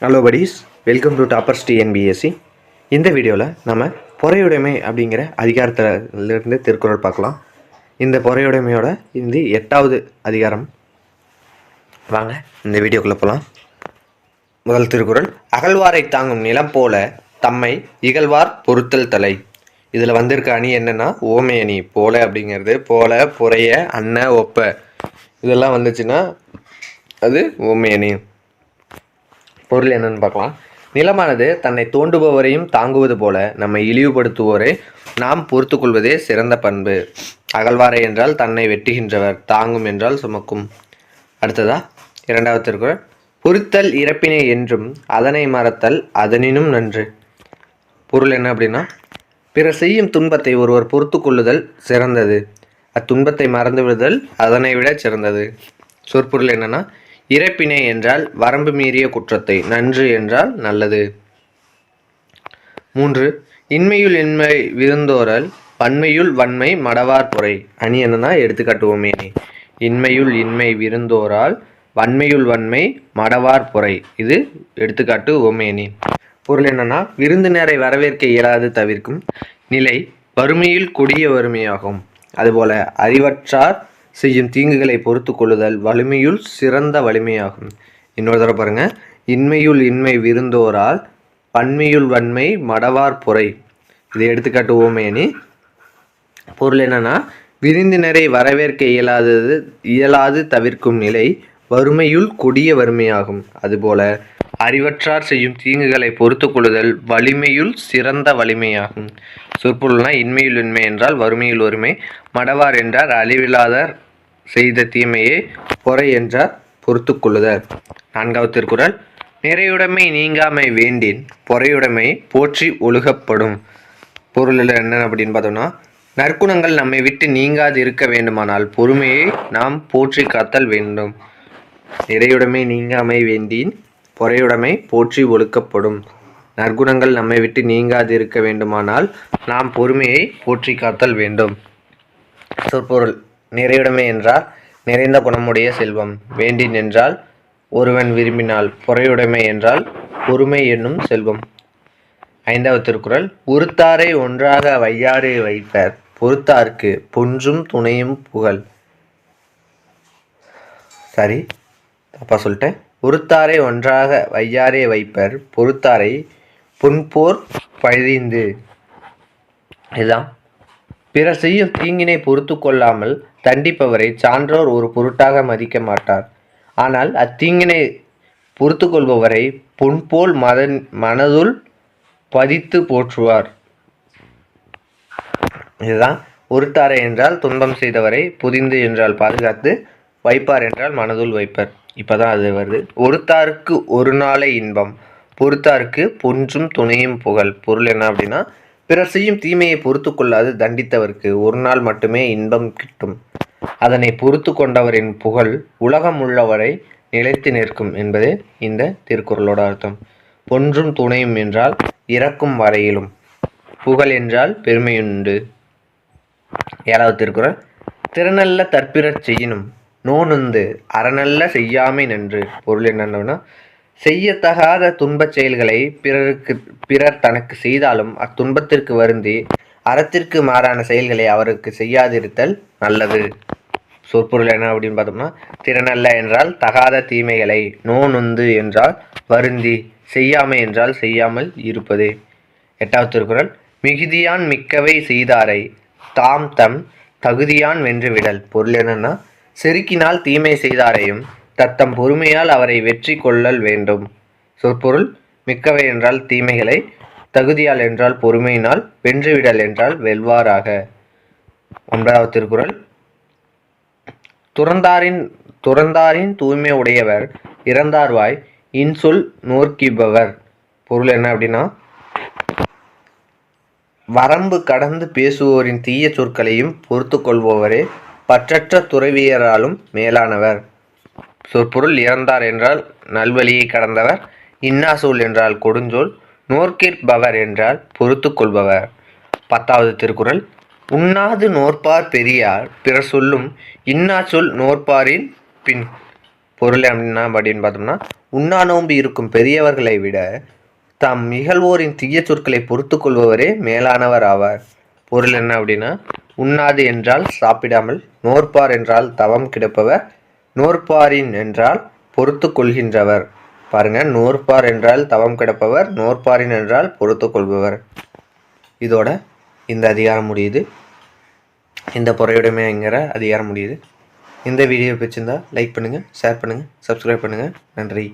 Hello buddies, welcome to toppers TNPSC. இந்த வீடியோவில் நம்ம பொறையுடைமை அப்படிங்கிற அதிகாரத்திலிருந்து திருக்குறள் பார்க்கலாம். இந்த பொறையுடைமையோட இது 8வது அதிகாரம். வாங்க இந்த வீடியோக்குள்ளே போகலாம். முதல் திருக்குறள், அகழ்வாரை தாங்கும் நிலம் போல தம்மை இகழ்வார் பொறுத்தல் தலை. இதில் வந்திருக்க அணி என்னென்னா ஓமை அணி. போல அப்படிங்கிறது போல, புறைய, அன்ன, ஒப்ப இதெல்லாம் வந்துச்சுன்னா அது ஓமை அணி. பொருள் என்னன்னு பார்க்கலாம். நிலமானது தன்னை தோண்டுபவரையும் தாங்குவது போல நம்மை இழிவுபடுத்துவோரை நாம் பொறுத்து கொள்வதே சிறந்த பண்பு. அகழ்வாரை என்றால் தன்னை வெட்டுகின்றவர், தாங்கும் என்றால் சுமக்கும். அடுத்ததா 2வது திருக்குறள், பொறுத்தல் இறப்பினை என்றும் அதனை மறத்தல் அதனினும் நன்று. பொருள் என்ன அப்படின்னா, பிறர் செய்யும் துன்பத்தை ஒருவர் பொறுத்து கொள்ளுதல் சிறந்தது, அத்துன்பத்தை மறந்து விடுதல் அதனை விட சிறந்தது. சொற்பொருள் என்னன்னா, இறப்பினை என்றால் வரம்பு மீறிய குற்றத்தை, நன்று என்றால் நல்லது. 3, இன்மையுள் இன்மை விருந்தோரல் வன்மையுள் வன்மை மடவார் பொறை. அணி என்னன்னா எடுத்துக்காட்டுவோமே. இன்மையுள் இன்மை விருந்தோரால் வன்மையுள் வன்மை மடவார் பொறை. இது எடுத்துக்காட்டு ஓமேனி. பொருள் என்னன்னா, விருந்தினரை வரவேற்க இயலாது தவிர்க்கும் நிலை வறுமையில் கொடிய வறுமையாகும். அதுபோல அறிவற்றார் செய்யும் தீங்குகளை பொறுத்து கொள்ளுதல் வலிமையுள் சிறந்த வலிமையாகும். இன்னொரு தடவை பாருங்க, இன்மையுள் இன்மை விருந்தோரால் வன்மையுள் வன்மை மடவார் பொறை. இதை எடுத்துக்காட்டு ஓமையணி. பொருள் என்னன்னா, விருந்தினரை வரவேற்க இயலாது தவிர்க்கும் நிலை வறுமையுள் கொடிய வறுமையாகும். அதுபோல அறிவற்றார் செய்யும் தீங்குகளை பொறுத்து கொள்ளுதல் வலிமையுள் சிறந்த வலிமையாகும். சொற்பொருள்னா, இன்மையுள் இன்மை என்றால் வறுமையுள் வறுமை, மடவார் என்றார் அழிவில்லாதார் செய்த தீமையை, பொறை என்றார் பொறுத்து கொள்ளுதல். 4வது திருக்குறள், நிறையுடைமை நீங்காமை வேண்டின் பொறையுடைமை போற்றி ஒழுகப்படும். பொருள் என்ன அப்படின்னு பார்த்தோம்னா, நற்குணங்கள் நம்மை விட்டு நீங்காது இருக்க வேண்டுமானால் பொறுமையை நாம் போற்றி காத்தல் வேண்டும். நிறையுடைமை நீங்காமை வேண்டின் பொறையுடைமை போற்றி ஒழுக்கப்படும். நற்குணங்கள் நம்மை விட்டு நீங்காது இருக்க வேண்டுமானால் நாம் பொறுமையை போற்றி காத்தல் வேண்டும். சொற்பொருள், நிறையுடைமை என்றால் நிறைந்த குணமுடைய செல்வம், வேண்டின் என்றால் ஒருவன் விரும்பினால், பொறையுடைமை என்றால் பொறுமை என்னும் செல்வம். 5வது திருக்குறள், உறுத்தாரை ஒன்றாக வையாறு வைப்பர் பொறுத்தார்க்கு பொன்றும் துணையும் புகழ். சரி, தப்பா சொல்லிட்டேன். உறுத்தாரை ஒன்றாக வையாரே வைப்பர் பொறுத்தாரை பொன்போர் பழிந்து. இதுதான், பிறர் செய்யும் தீங்கினை பொறுத்து கொள்ளாமல் தண்டிப்பவரை சான்றோர் ஒரு பொருட்டாக மதிக்க மாட்டார். ஆனால் அத்தீங்கினை பொறுத்து கொள்பவரை பொன்போல் மனதுள் பதித்து போற்றுவார். இதுதான், உறுத்தாரை என்றால் துன்பம் செய்தவரை, புதிந்து என்றால் பாதுகாத்து, வைப்பார் என்றால் மனதுள் வைப்பர். இப்போதான் அது வருது. ஒருத்தாருக்கு ஒரு நாளை இன்பம் பொறுத்தாருக்கு பொன்றும் துணையும் புகழ். பொருள் என்ன அப்படின்னா, பிறர் செய்யும் தீமையை பொறுத்து கொள்ளாது தண்டித்தவருக்கு ஒரு நாள் மட்டுமே இன்பம் கிட்டும். அதனை பொறுத்து கொண்டவரின் புகழ் உலகம் உள்ளவரை நிலைத்து நிற்கும் என்பதே இந்த திருக்குறளோட அர்த்தம். பொன்றும் துணையும் என்றால் இறக்கும் வரையிலும், புகழ் என்றால் பெருமையுண்டு. 7வது திருக்குறள், திறனல்ல தற்பிறர் செய்யினும் நோனுந்து அறநல்ல செய்யாமை நன்று. பொருள் என்னன்னா, செய்யத்தகாத துன்பச் செயல்களை பிறர் தனக்கு செய்தாலும் அத்துன்பத்திற்கு வருந்தி அறத்திற்கு மாறான செயல்களை அவருக்கு செய்யாதிருத்தல் நல்லது. சொற்பொருள் என்ன அப்படின்னு பார்த்தோம்னா, திறனல்ல என்றால் தகாத தீமைகளை, நோனுந்து என்றால் வருந்தி, செய்யாமை என்றால் செய்யாமல் இருப்பதே. 8வது திருக்குறள், மிகுதியான் மிக்கவை செய்தாரை தாம் தம் தகுதியான் வென்று விடல். பொருள் என்னன்னா, செருக்கினால் தீமை செய்தாரையும் தத்தம் பொறுமையால் அவரை வெற்றி கொள்ளல் வேண்டும். சொற்பொருள், மிக்கவை என்றால் தீமைகளை, தகுதியால் என்றால் பொறுமையினால், வென்றுவிடல் என்றால் வெல்வாராக. 9வது திருக்குறள், துறந்தாரின் தூய்மை உடையவர் இறந்தார்வாய் இன்சொல் நோர்க்கிபவர். பொருள் என்ன அப்படின்னா, வரம்பு கடந்து பேசுவோரின் தீய சொற்களையும் பொறுத்து கொள்பவரே பற்றற்ற துறவியராலும் மேலானவர். சொற்பொருள், இறந்தார் என்றால் நல்வழியை கடந்தவர், இன்னாசொல் என்றால் கொடுஞ்சொல், நோர்க்கிற்பவர் என்றால் பொறுத்து கொள்பவர். 10வது திருக்குறள், உண்ணாது நோற்பார் பெரியார் பிறர் சொல்லும் இன்னாச்சொல் நோற்பாரின் பின். பொருள் அப்படின்னு பார்த்தோம்னா, உண்ணா நோன்பு இருக்கும் பெரியவர்களை விட தாம் நிகழ்வோரின் தீய சொற்களை பொறுத்து கொள்பவரே மேலானவர் ஆவார். பொருள் என்ன அப்படின்னா, உண்ணாது என்றால் சாப்பிடாமல், நோற்பார் என்றால் தவம் கிடப்பவர், நோற்பாரின் என்றால் பொறுத்து கொள்கின்றவர். பாருங்க, நோற்பார் என்றால் தவம் கிடப்பவர், நோற்பாரின் என்றால் பொறுத்து கொள்பவர். இதோட இந்த அதிகாரம் முடியுது. இந்த பொறையுடைமைங்கிற அதிகாரம் முடியுது. இந்த வீடியோ பிடிச்சிருந்தா லைக் பண்ணுங்கள், ஷேர் பண்ணுங்கள், சப்ஸ்கிரைப் பண்ணுங்கள். நன்றி.